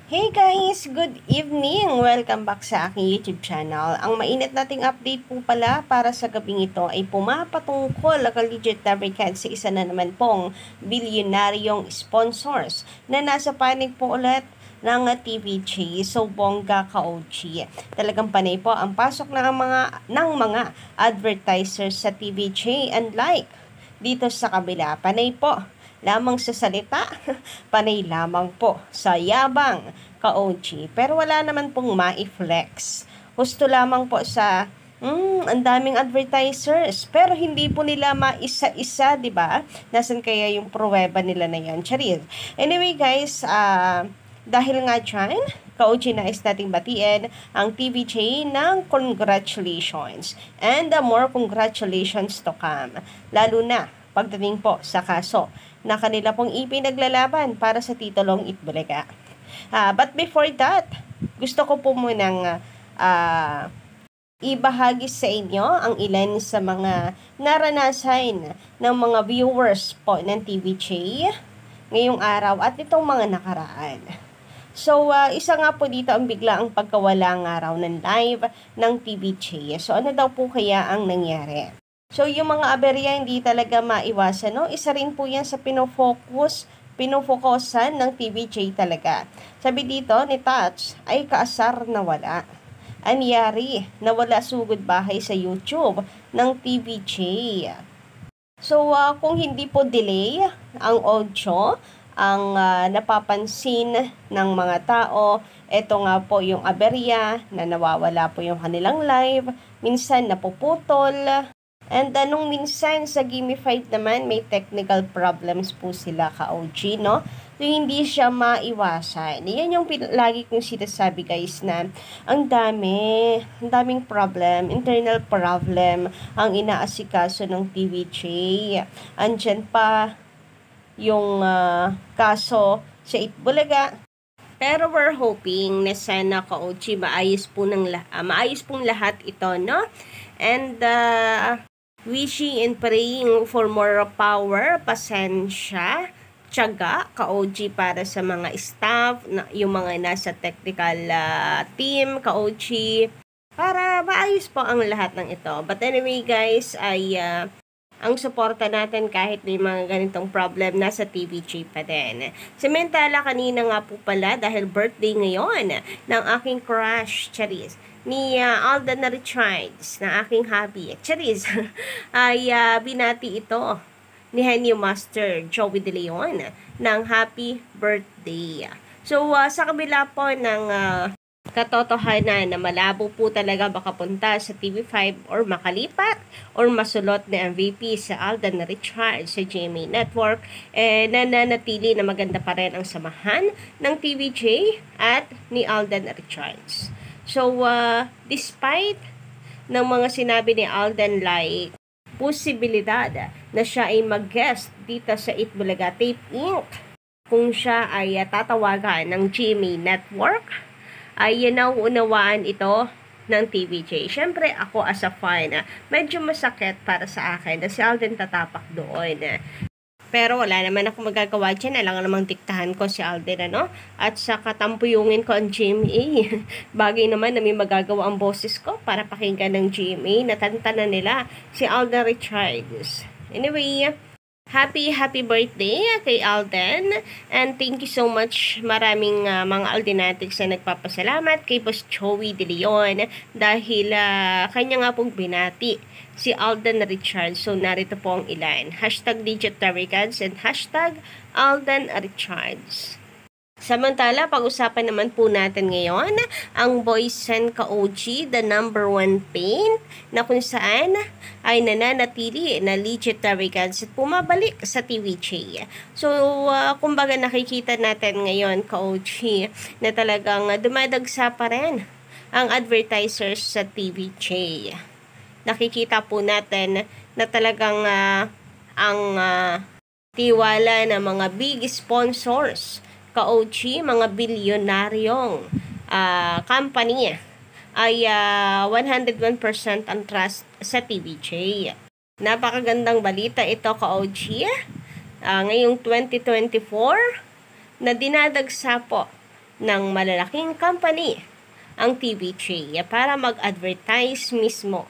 Hey guys! Good evening! Welcome back sa aking YouTube channel. Ang mainit nating update po pala para sa gabing ito ay pumapatungkol ka-legit Tabrican sa isa na naman pong bilyonaryong sponsors na nasa panig po ulit ng TVJ. So, bongga ka-OG. Talagang panay po ang pasok ng mga advertisers sa TVJ and like dito sa kabila. Panay po lamang sa salita, panay lamang po sa yabang ka-OG. Pero wala naman pong ma-flex. Husto lamang po sa ang daming advertisers. Pero hindi po nila maisa-isa, di ba? Nasaan kaya yung pruweba nila na yan? Charis. Anyway guys, dahil nga dyan, ka-OG nais nating batiin ang TVJ ng congratulations. And more congratulations to come. Lalo na pagdating po sa kaso na kanila pong ipinaglalaban para sa titulong Itbulaga. But before that, gusto ko po munang ibahagi sa inyo ang ilan sa mga naranasan ng mga viewers po ng TVJ ngayong araw at itong mga nakaraan. So, isa nga po dito ang biglaang pagkawala nga raw ng live ng TVJ. So, ano daw po kaya ang nangyari? So, yung mga aberya hindi talaga maiwasan, no? Isa rin po yan sa pinofokusan ng TVJ talaga. Sabi dito ni Touch ay kaasar na wala. Anyari, nawala sugod bahay sa YouTube ng TVJ. So, kung hindi po delay ang audio, ang napapansin ng mga tao, eto nga po yung aberya na nawawala po yung kanilang live, minsan napuputol. And nung minsan sa Gamified naman, may technical problems po sila ka-OG, no? So, hindi siya maiwasan. Yan yung lagi kong sinasabi guys na ang daming problem, internal problem ang inaasikaso ng TVJ. Andyan pa yung kaso sa Itbulaga. Pero we're hoping na sana ka-OG maayos pong lahat ito, no? And wishing and praying for more power, pasensya, tiyaga, ka-OG para sa mga staff, yung mga nasa technical team, ka-OG, para maayos po ang lahat ng ito. But anyway guys, ay ang suporta natin kahit may mga ganitong problem nasa TVJ pa din. Samantala kanina nga po pala dahil birthday ngayon ng aking crush, Charis, ni Alden Richards, na aking hobby, Charis, ay binati ito ni Henyo Master Joey De Leon ng happy birthday. So, sa kabila po ng katotohanan na malabo po talaga makapunta sa TV5 or makalipat or masulot na MVP sa Alden Richards sa GMA Network, nananatili na maganda pa rin ang samahan ng TVJ at ni Alden Richards. So, despite ng mga sinabi ni Alden like posibilidad na siya ay mag-guest dito sa Itbulaga Tape Inc. Kung siya ay tatawagan ng GMA Network, ay nauunawaan ito ng TVJ. Siyempre, ako as a fan, medyo masakit para sa akin na si Alden tatapak doon. Pero wala naman ako magagawa dyan. Alam namang diktahan ko si Alden, ano? At sa katampuyungin ko ang GMA. Bagay naman na may magagawa ang boses ko para pakinggan ng GMA. Natantanan nila si Alden Richards. Anyway, happy birthday kay Alden. And thank you so much. Maraming mga Aldenatics na nagpapasalamat kay Boss Joey De Leon dahil kanya nga pong binati si Alden Richards. So, narito po ang ilan. #DigitTaricans and #Alden Richards. Samantala, pag-usapan naman po natin ngayon ang Boysen ka-OG, the #1 paint, na kung saan ay nananatili na legit Taricans at pumabalik sa TVJ. So, kumbaga nakikita natin ngayon ka-OG na talagang dumadagsa pa rin ang advertisers sa TVJ. Nakikita po natin na talagang ang tiwala ng mga big sponsors, ka-OG, mga bilyonaryong company ay 101% ang trust sa TVJ. Napakagandang balita ito, ka-OG. Ngayong 2024 na dinadagsa po ng malalaking company ang TVJ para mag-advertise mismo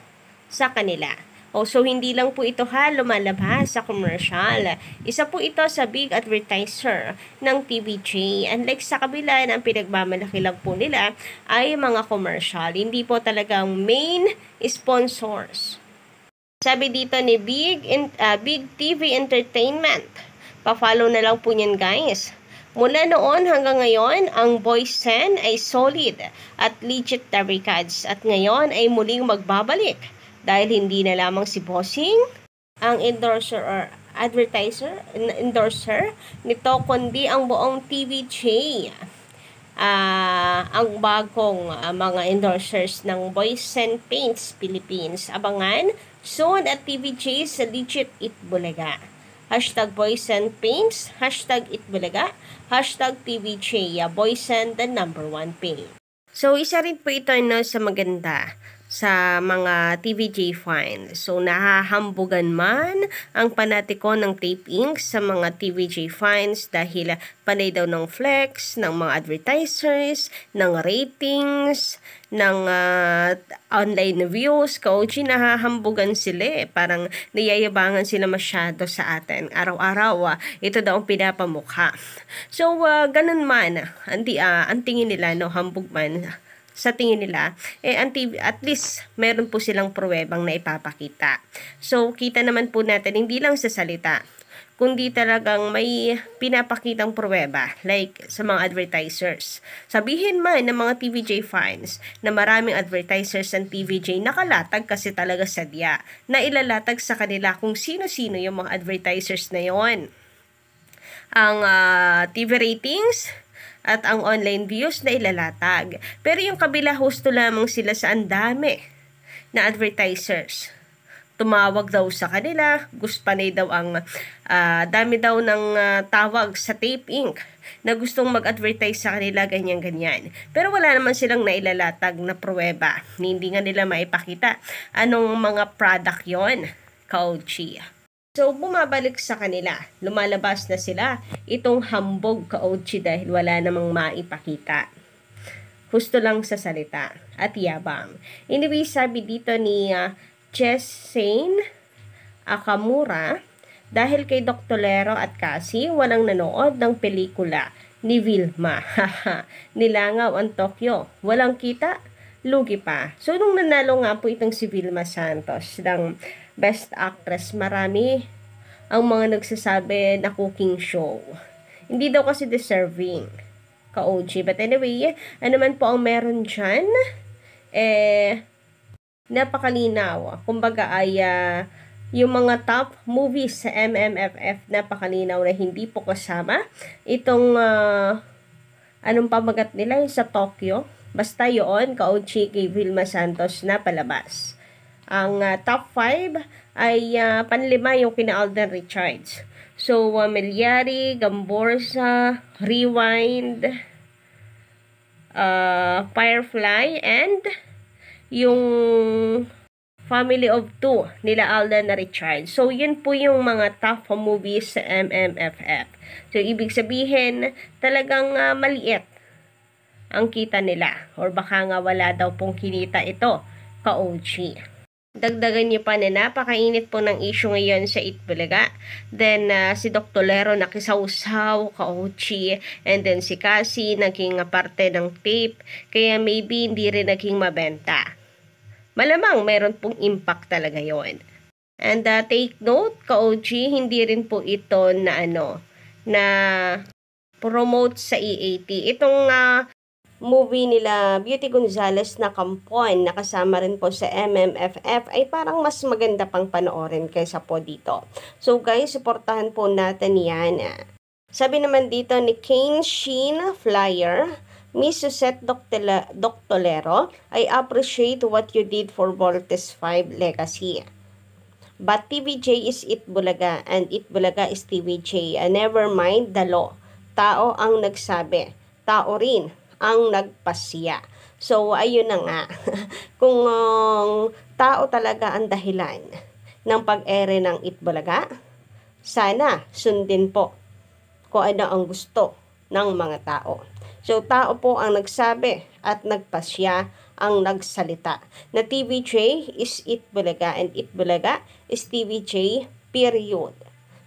sa kanila. So hindi lang po ito lumalabas sa commercial. Isa po ito sa big advertiser ng TVJ. Unlike sa kabila, ang pinagmamalaki lang po nila ay mga commercial. Hindi po talagang main sponsors. Sabi dito ni Big TV Entertainment. Pa-follow na lang po niyan, guys. Mula noon hanggang ngayon, ang Boysen ay solid at legit na records at ngayon ay muling magbabalik dahil hindi na lamang si Bossing ang endorser or endorser nito, kundi ang buong TVJ. Ang bagong mga endorsers ng Boysen Paints Philippines. Abangan soon at TVJ sa Legit Itbulaga. #Boysen Paints, #Itbulaga, #TVJ, Boysen the #1 paint. So, isa rin po ito sa maganda sa mga TVJ fans. So, nahahambugan man ang panatiko ng tape ink sa mga TVJ fans dahil panay daw ng flex, ng mga advertisers, ng ratings, ng online views. Kauchi, nahahambugan sila. Parang niyayabangan sila masyado sa atin. Araw-araw, ito daw ang pinapamukha. So, ganun man, ang tingin nila, hambog man, sa tingin nila, at least meron po silang pruwebang na ipapakita. So, kita naman po natin, hindi lang sa salita, kundi talagang may pinapakitang pruweba, like sa mga advertisers. Sabihin man ng mga TVJ fans na maraming advertisers ng TVJ nakalatag kasi talaga sadya, na ilalatag sa kanila kung sino-sino yung mga advertisers na yon. Ang TV ratings at ang online views na ilalatag. Pero yung kabila, husto lamang sila sa andami na advertisers. Tumawag daw sa kanila, panay daw ang dami daw ng tawag sa tape ink na gustong mag-advertise sa kanila, ganyan-ganyan. Pero wala naman silang nailalatag na pruweba. Hindi nga nila maipakita anong mga product yon, Kauchi. So, bumabalik sa kanila. Lumalabas na sila. Itong hambog, Kauchi, dahil wala namang maipakita. Husto lang sa salita at yabang. Anyway, sabi dito ni Jessane Akamura, dahil kay Dr. Lero at Cassie, walang nanood ng pelikula ni Vilma. Nilangaw ang Tokyo. Walang kita, lugi pa. So, nung nanalo nga po itong si Vilma Santos ng Best Actress, marami ang mga nagsasabi na cooking show. Hindi daw kasi deserving, Ka-OG. But anyway, ano man po ang meron dyan, napakalinaw. Kumbaga ay yung mga top movies sa MMFF, napakalinaw na hindi po kasama itong anong pamagat nila yung sa Tokyo. Basta yun, Ka-OG, kay Vilma Santos na palabas. Ang top 5 ay panlima yung kina Alden Richards. So, Melyari, Gamborsa, Rewind, Firefly, and yung Family of Two nila Alden Richards. So, yun po yung mga top movies sa MMFF. So, ibig sabihin, talagang maliit ang kita nila. Or baka nga wala daw pong kinita ito, Ka-OG. Dagdagan niyo pa na napakainit po ng issue ngayon sa Itbulaga. Then, si Dr. Lero nakisawsaw, Ka-OG, and then si Cassie naging parte ng tape, kaya maybe hindi rin naging mabenta. Malamang meron pong impact talaga yon. And take note, Ka-OG, hindi rin po ito na na promote sa EAT. Itong movie nila Beauty Gonzales na Kampon, nakasama rin po sa MMFF, ay parang mas maganda pang panoorin kaysa po dito. So guys, supportahan po natin yan. Sabi naman dito ni Kane Sheen Flyer, Miss Suzette Doctolero, I appreciate what you did for Voltes 5 Legacy. But TVJ is Itbulaga and Itbulaga is TVJ. Never mind the law. Tao ang nagsabi. Tao rin ang nagpasya. So, ayun na nga. Kung tao talaga ang dahilan ng pag-ere ng Itbulaga, sana sundin po kung ano ang gusto ng mga tao. So, tao po ang nagsabi at nagpasya ang nagsalita na TVJ is Itbulaga and Itbulaga is TVJ, period.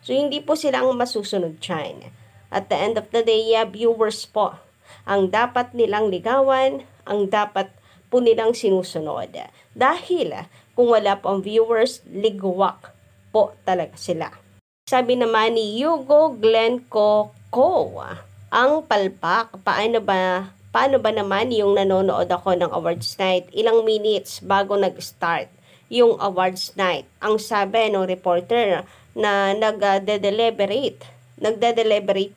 So, hindi po silang masusunod dyan. At the end of the day, viewers po ang dapat nilang ligawan, ang dapat po nilang sinusunod. Dahil kung wala po ang viewers, ligwak po talaga sila. Sabi naman ni Hugo Glencoe, ang palpak, paano ba naman yung nanonood ako ng awards night? Ilang minutes bago nag-start yung awards night. Ang sabi ng reporter na nagde-deliberate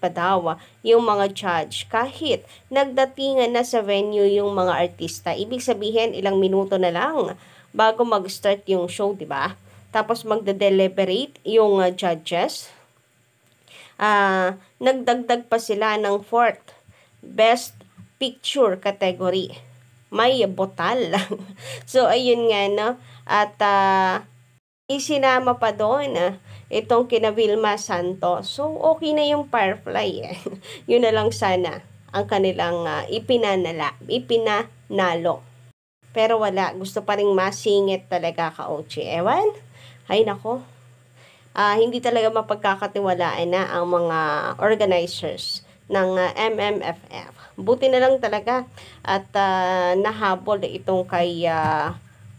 pa daw yung mga judge kahit nagdatingan na sa venue yung mga artista. Ibig sabihin, ilang minuto na lang bago mag-start yung show, di ba? Tapos magde-deliberate yung judges. Nagdagdag pa sila ng 4th Best Picture category. May botal. So, ayun nga, no? At isinama pa doon itong kina Vilma Santos. So, okay na yung Firefly. Yun na lang sana ang kanilang ipinanalo. Pero wala. Gusto pa rin masingit talaga ka-Ochi. Ewan? Ay, nako. Hindi talaga mapagkakatiwalaan na ang mga organizers ng MMFF. Buti na lang talaga at nahabol itong kay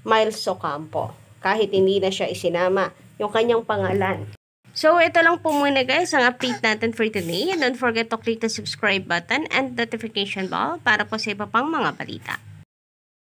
Miles Ocampo. Kahit hindi na siya isinama yung kanyang pangalan. So, ito lang po muna guys ang update natin for today. Don't forget to click the subscribe button and notification bell para po sa iba pang mga balita.